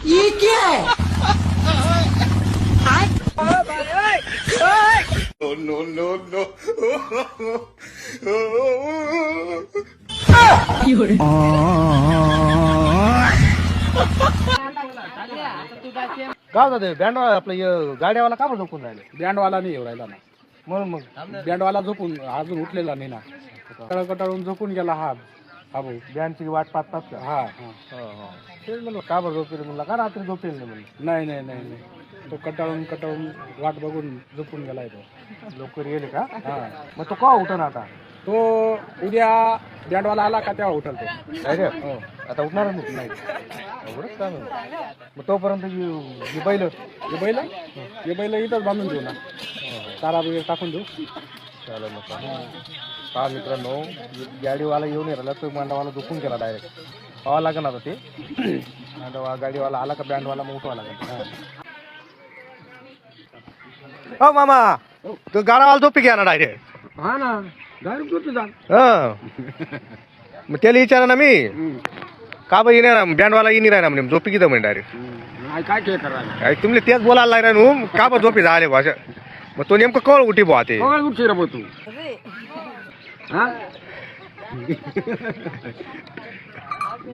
ये क्या है काय होतं बँड आपलं गाड्यावाला का झोपून राहिले बँडवाला नाही येऊ राहिला ना म्हणून मग बँडवाला झोपून अजून उठलेला नाही ना कटाळून झोपून गेला हा हा भाऊ बँडची वाट पाहतात का हा तेच म्हणलं का बरं झोपेल म्हणलं का रात्री झोपेल नाही म्हणलं नाही नाही नाही नाही तो कटाळून वाट बघून झोपून गेलाय तो लवकर गेले का हा मग तो का उठन आता तो उद्या बँडवाला आला का तेव्हा उठल तो काय रे आता उठणार नाही एवढंच काय मग तोपर्यंत ही बैल हे बैल इथंच बांधून देऊ ना तारा वगैरे टाकून देऊ चालेल मग पहा मित्रांनो गाडीवाला येऊन राहिला तो मांडावाला झोपून गेला डायरेक्ट पाहावं लागेल आता ते गाडीवाला आला का बँडवाला मग उठवा लागेल हो मामा तो गाडावाला झोपी घ्या ना डायरेक्ट हा ना डायरेक्ट झोपी जा मग त्याला विचारा ना मी का बा येणार बँडवाला येणार आहे ना म्हणजे झोपी किती म्हणे डायरेक्ट काय काय करायला काय तुम्ही तेच बोलायला लागला नू का बा झोपी झाले भाषा मग तो नेमकं कळ उठी बुवा ते उठशी रे तू हा